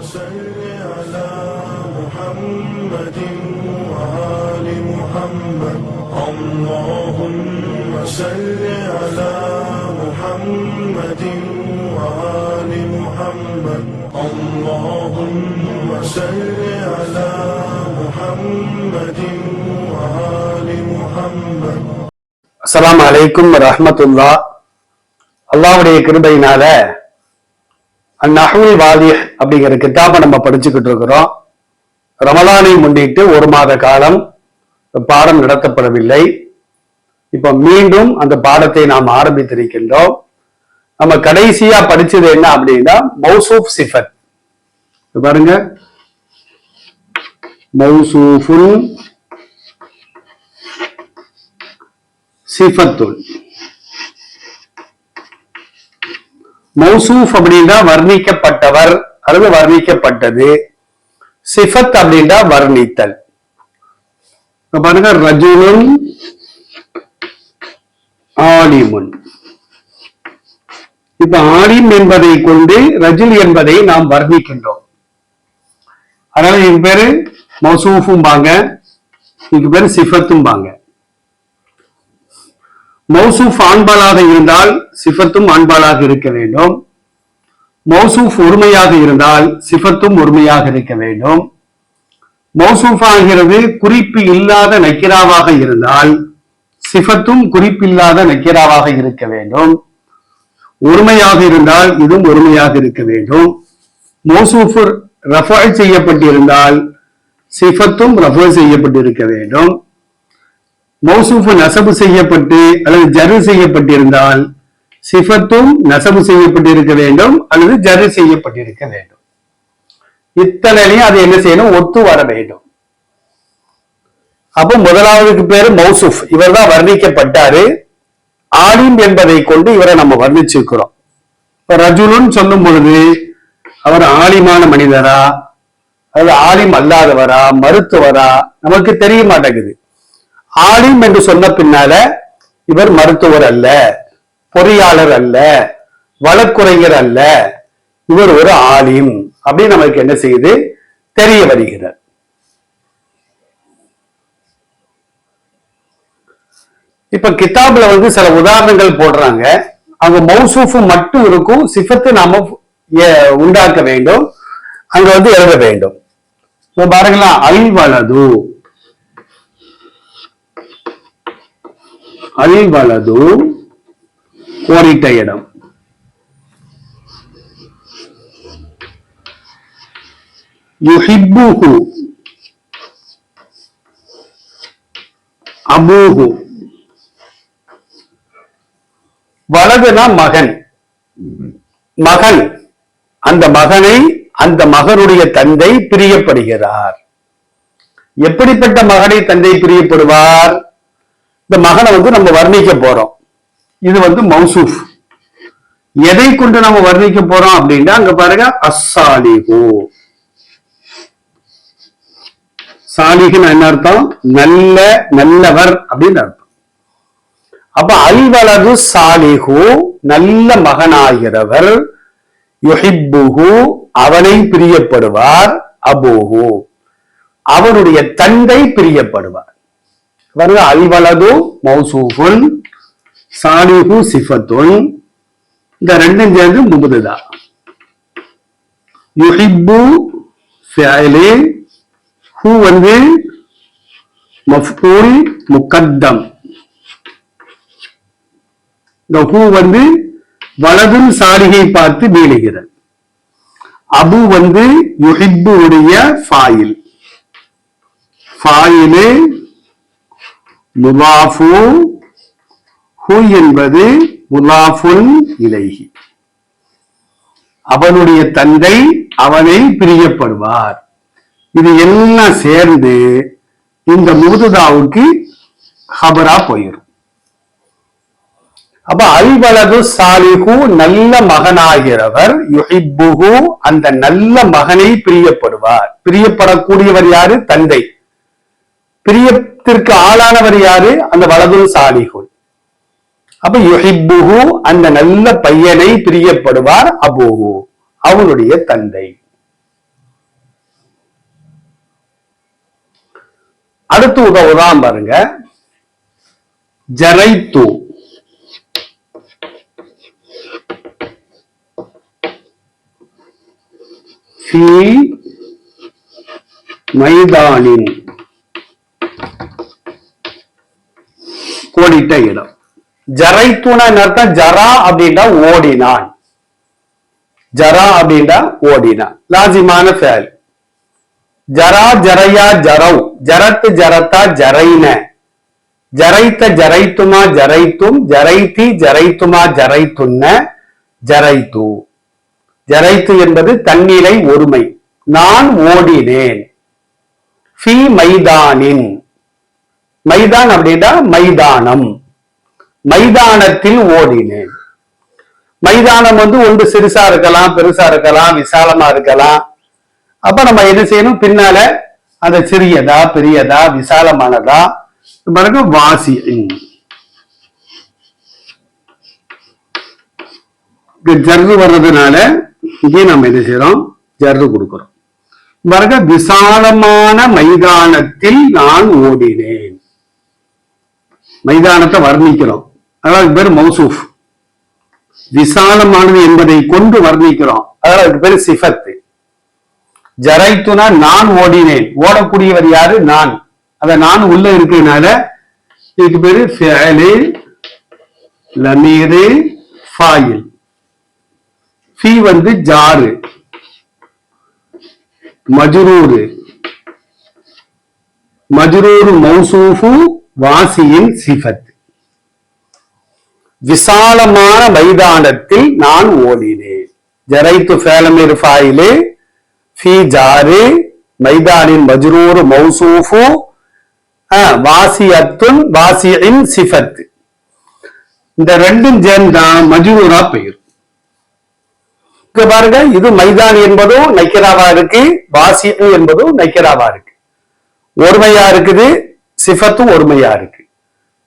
صل على محمد وآل محمد اللهم صل على محمد وآل محمد اللهم صل على محمد وآل محمد. அஸ்ஸலாமு அலைக்கும் வரஹ்மத்துல்லாஹ். அல்லாஹ்வுடைய கிருபையினால அந்நஹ்வுல் வாதிஹ் அப்படிங்கிற கிதாபை நம்ம படிச்சுக்கிட்டு இருக்கிறோம். ரமலானை முன்னிட்டு ஒரு மாத காலம் பாடம் நடத்தப்படவில்லை. இப்ப மீண்டும் அந்த பாடத்தை நாம் ஆரம்பித்திருக்கின்றோம். நம்ம கடைசியா படிச்சது என்ன அப்படின்னா மௌசூஃப் சிஃபத். பாருங்க, மௌசூஃபுல் சிஃபத்துல். மௌசூஃப் அப்படின்னா வர்ணிக்கப்பட்டவர் அல்லது வர்ணிக்கப்பட்டது. சிஃபத் அப்படின்னா வர்ணித்தல். பாருங்க, ரஜுலுன் ஆலிமுன். இப்ப ஆலிம் என்பதை கொண்டு ரஜுல் என்பதை நாம் வர்ணிக்கின்றோம். அதனால இதுக்கு பேரு மௌசூஃபும் பாங்க, இதுக்கு பேரு சிஃபத்தும் பாங்க. மௌசூஃப் ஆண்பாலாக இருந்தால் சிஃபத்தும் ஆண்பாலாக இருக்க வேண்டும். மௌசூஃப் ஒருமையாக இருந்தால் சிஃபத்தும் ஒருமையாக இருக்க வேண்டும். மௌசூஃப் ஆகிறது குறிப்பு இல்லாத நக்கிராவாக இருந்தால் சிஃபத்தும் குறிப்பில்லாத நக்கிராவாக இருக்க வேண்டும். ஒருமையாக இருந்தால் இதுவும் ஒருமையாக இருக்க வேண்டும். மௌசூஃப் ரஃபா செய்யப்பட்டிருந்தால் சிஃபத்தும் ரஃபா செய்யப்பட்டிருக்க வேண்டும். மௌசூஃப் நசபு செய்யப்பட்டு அல்லது ஜரு செய்யப்பட்டிருந்தால் சிஃபத்தும் நசபு செய்யப்பட்டிருக்க வேண்டும் அல்லது ஜரு செய்யப்பட்டிருக்க வேண்டும். இத்தனையும் அது என்ன செய்யணும், ஒத்து வர வேண்டும். அப்போ முதலாவதுக்கு பேரு மௌசூஃப், இவர் தான் வர்ணிக்கப்பட்டாரு. ஆலிம் என்பதை கொண்டு இவரை நம்ம வர்ணிச்சிருக்கிறோம். இப்ப ரஜுலுன்னு சொல்லும் பொழுது அவர் ஆலிமான மனிதரா அல்லது ஆலிம் அல்லாதவரா மருத்துவரா நமக்கு தெரிய மாட்டேங்குது. ஆலிம் என்று சொன்ன பின்னால இவர் மருத்துவர் அல்ல, பொறியாளர் அல்ல, வழக்குரைஞர் அல்ல, இவர் ஒரு ஆலிம் அப்படின்னு நமக்கு என்ன செய்யுது, தெரிய வருகிறார். இப்ப கிதாப்ல சில உதாரணங்கள் போடுறாங்க. அங்க மௌசூஃபு மட்டும் இருக்கும், சிஃபத்து நாம உண்டாக்க வேண்டும், அங்க எழுத வேண்டும். பாருங்களா, அல் வலது, அல் வலது கோடிட்ட இடம். யுஹிப்புஹு அபூஹு. வலதுனா மகன், மகன், அந்த மகனை அந்த மகனுடைய தந்தை பிரியப்படுகிறார். எப்படிப்பட்ட மகனை தந்தை பிரியப்படுவார்? இந்த மகனை நம்ம வர்ணிக்க போறோம். இது மௌசூஃப். எதை கொண்டு நம்ம வர்ணிக்க போறோம் அப்படின்னா அங்க பாருங்க, அஸ்ஸாலிஹு. சாலிஹுன்னு என்ன அர்த்தம்? நல்ல, நல்லவர் அப்படின்னு அர்த்தம். அப்ப அல்வலது சாலிஹு, நல்ல மகனாகிறவர். யுஹிப்புஹு, அவனை பிரியப்படுவார். அபூஹு, அவனுடைய தந்தை பிரியப்படுவார். அல்வலது மௌசூஃபுன், சாலிஹு சிஃபத்துன். இந்த ரெண்டும் சேர்ந்து முபுதா. யுஹிப்பு ஃபிஅலி, ஹு மஃபூல் முகத்தம். இந்த ஹு வலதுன் சாலிஹை பார்த்து மீளுகிறது. அபு யுஹிப்பு உடைய ஃபாயில். ஃபாயிலே முலாஃபு, ஹு என்பது முலாஃபுன் இலைஹி. அவனுடைய தந்தை அவனை பிரியப்படுவார். இது எல்லாம் சேர்ந்து இந்த முபுதாவுக்கு ஹபரா போயிடும். அப்ப அல்வலது சாலிஹு, நல்ல மகனாகிறவர். யுஹிப்புஹு, அந்த நல்ல மகனை பிரியப்படுவார். பிரியப்படக்கூடியவர் யாரு? தந்தை. பிரியத்திற்கு ஆளானவர் யாரு? அந்த வலது சாலிஹு. அப்ப யுஹிப்புஹு, அந்த நல்ல பையனை பிரியப்படுவார். அபூஹு, அவனுடைய தந்தை. அடுத்து உதாரணம் பாருங்க, ஜரைத்து. ஃபீ மைதானின், கோடிட்ட இடம். ஜரைத்துனா அர்த்தம், ஜரா அப்படின்னா ஓடினான். ஜரா அப்படின்னா ஓடினான், லாசிமான ஃபேல். ஜரா ஜரையா ஜரவ், ஜரத்து ஜரத்தா ஜரைன, ஜரைத்த ஜரைத்துமா ஜரைத்தும், ஜரைத்தி ஜரைத்துமா ஜரைத்துன்ன, ஜரைத்து. ஜரைத்து என்பது தன்னிலை ஒருமை. நான் ஓடினேன். ஃபீ மைதானின், மைதான் அப்படின்னா மைதானம், மைதானத்தில் ஓடினேன். மைதானம் ஒன்று சிறுசா இருக்கலாம், பெருசா இருக்கலாம், விசாலமா இருக்கலாம். அப்ப நம்ம என்ன செய்யணும், பின்னால அந்த சிறியதா பெரியதா விசாலமானதா பிறகு வாசி. ஜர்ரு வர்றதுனால இங்கே நம்ம என்ன செய்யறோம், ஜர்ரு கொடுக்கிறோம். பிறகு விசாலமான மைதானத்தில் நான் ஓடினேன். மைதானத்தை வர்ணிக்கிறோம், அதாவது பேர் மௌசூஃப். விசாலமானது என்பதை கொண்டு வர்ணிக்கிறோம், அதனால அதுக்கு பேரு சிஃபத்து. ஜரைத்துனா நான் ஓடினேன், ஓடக்கூடியவர் யாரு, நான். அத நான் உள்ள இருக்கிறதுனால இதுக்கு பேரு ஃபிஅலு லமீரு ஃபாயில். ஃபீ ஜாரு, மஜ்ரூரு, மஜ்ரூரு மௌசூஃபு வாசியின் சிஃபத். விசாலமான மைதானத்தில் நான் ஓடினேன். ஜரைத்து ஃபேலமீர் ஃபாயிலு, ஃபீ ஜாரு, மைதானின் மஜ்ரூரு மௌசூஃபு, வாசியத்துன் வாசியின் சிஃபத். இந்த ரெண்டும் சேர்ந்தா மஜ்ரூரா பெயர். பாருங்க, இது மைதான் என்பதும் நக்கிராவா இருக்கு, வாசி என்பதும் நக்கிராவா இருக்கு. ஒருமையா இருக்குது, சிஃபத்தும் ஒருமையா இருக்கு.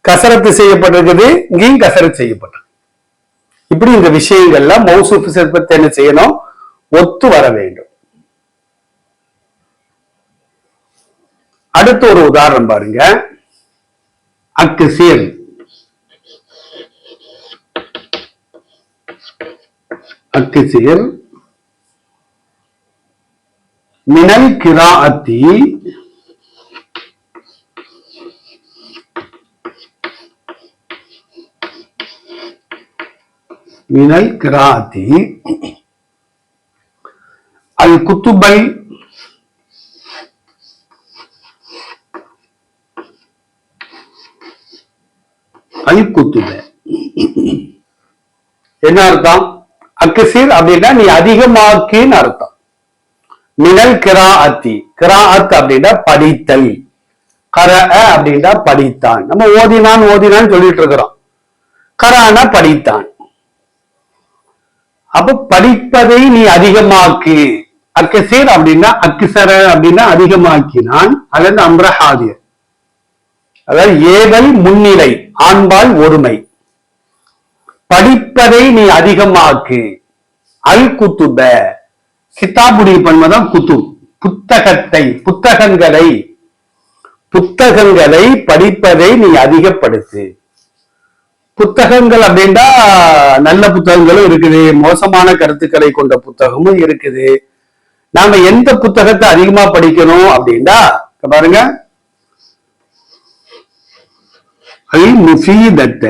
கசரத்து செய்யப்பட்டிருக்குது, இங்கேயும் கசரத்து செய்யப்பட்டிருக்கு. இப்படி இந்த விஷயங்கள்ல மௌசூஃப் சிஃபத் என்ன செய்யணும், ஒத்து வர வேண்டும். அடுத்த ஒரு உதாரணம் பாருங்க, அக்ஸிர். அக்ஸிர் மினல் கிராஅத்தி மினல் கிராஅத்தி அல் குத்துபை அல் குத்துப. என்ன அர்த்தம், அக்ஸிர் அப்படின்னா நீ அதிகமாக்கின்னு அர்த்தம். மினல் கிராஅத்தி, கிராஅத் அப்படின்னா படித்தல், கரஅ அப்படின்னா படித்தான். நம்ம ஓதினான் ஓதினான்னு சொல்லிட்டு இருக்கிறோம். கரானா படித்தான். அப்ப படிப்பதை நீ அதிகமாக்கு. அக்ஸிர் அப்படின்னா, அக்ஸர அப்படின்னா அதிகமாக்கினான். அது அம்ரஹாதிர், அதாவது ஏவல் முன்னிலை, ஆண்பால் ஒருமை. படிப்பதை நீ அதிகமாக்கு. அல் குத்துப, கிதாபுடைய பன்மைதான் குத்துப், புத்தகத்தை, புத்தகங்களை, புத்தகங்களை படிப்பதை நீ அதிகப்படுத்து. புத்தகங்கள் அப்படின்னா நல்ல புத்தகங்களும் இருக்குது, மோசமான கருத்துக்களை கொண்ட புத்தகமும் இருக்குது. நாம எந்த புத்தகத்தை அதிகமா படிக்கணும் அப்படின்னா பாருங்க, அல் முஃபீதத்த,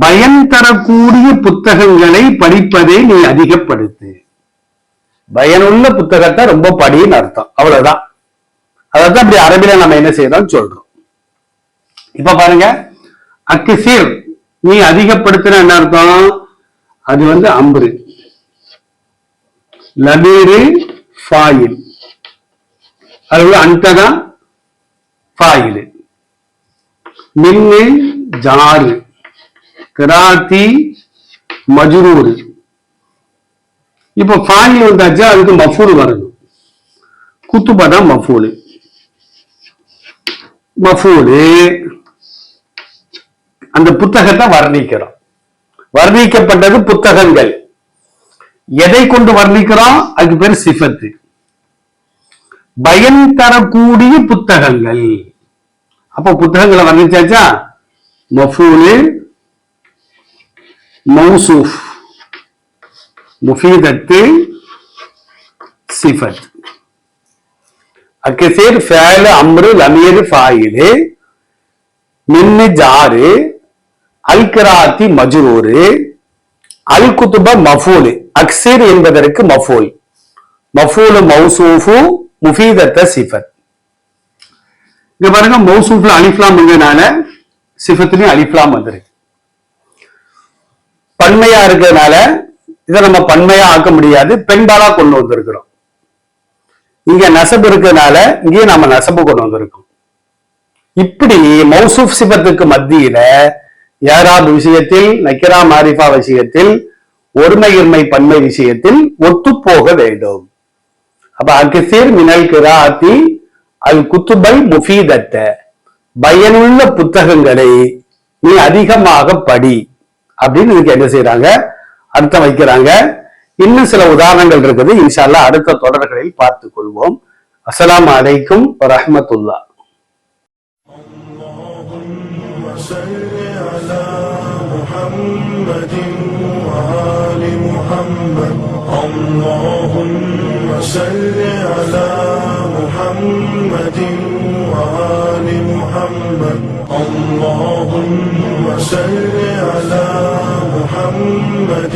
பயன் தரக்கூடிய புத்தகங்களை படிப்பதை நீ அதிகப்படுத்து. பயனுள்ள புத்தகத்தை ரொம்ப படின்னு அர்த்தம், அவ்வளவுதான். அதான் அப்படி அரபில நம்ம என்ன செய்யறோம் சொல்றோம். இப்ப பாருங்க, அக்ஸிர் நீ அதிகப்படுத்தின என்ன அர்த்தம், அது அம்ரு, லமீரு ஃபாயில், அது அன்ததான் ஃபாயிலு, மின்னு ஜாரு, கிராத்தி மஜ்ரூர். இப்ப ஃபாயில் வந்தாச்சா, அதுக்கு மஃபூல் வரணும். குத்துபா தான் மஃபூலு. மஃபூலு அந்த புத்தகத்தை வர்ணிக்கிறோம். வர்ணிக்கப்பட்டது புத்தகங்கள். எதை கொண்டு வர்ணிக்கிறோம்? அதுக்கு பேர் சிஃபத்து. பயன் தரக்கூடிய புத்தகங்கள். அப்ப புத்தகங்களை வர்ணிச்சாச்சா? மஃபூலு, மௌசூஃப், முஃபீதத்து, சிஃபத். அக்கசீர் ஃபஅல் அம்ரு லமீர் ஃபாயிலு மின்னு ஜாரு அல் கிராத்தி மஜ்ரூரு அல் குதுப மஃபூலு. அக்ஸிர் என்பதற்கு மஃபூல், மஃபூலு மௌசூஃபு, முஃபீதத்த சிஃபத். இங்க பாருங்க, மௌசூஃப்ல அலிஃப்லாம் வந்ததுனால சிஃபத்துலயும் அலிஃப்லாம் வந்திருக்கு. பன்மையா இருக்கிறதுனால இதை நம்ம பன்மையா ஆக்க முடியாது, பெண்பாலா கொண்டு வந்திருக்கிறோம். இங்க நசபு இருக்கிறதுனால இங்கேயும் நாம நசபு கொண்டு வந்திருக்கோம். இப்படி மௌசூஃப் சிஃபத்துக்கு மத்தியில யாராப் விஷயத்தில், நக்கிரா மாரிஃபா விஷயத்தில், ஒருமை இருமை பன்மை விஷயத்தில் ஒத்து போக வேண்டும். அப்ப அக்ஸிர் மினல் கிராத்தி அல் குத்துபல் முஃபீதத்த, பயனுள்ள புத்தகங்களை நீ அதிகமாக படி அப்படின்னு இதுக்கு என்ன செய்யறாங்க? அர்த்தம் வைக்கிறாங்க. இன்னும் சில உதாரணங்கள் இருக்குது, இன்ஷா அல்லாஹ் அடுத்த தொடர்களில் பார்த்துக் கொள்வோம். அஸ்ஸலாமு அலைக்கும் வரஹ்மத்துல்லாஹ். اللهم صل على محمد وآل محمد. اللهم صل على محمد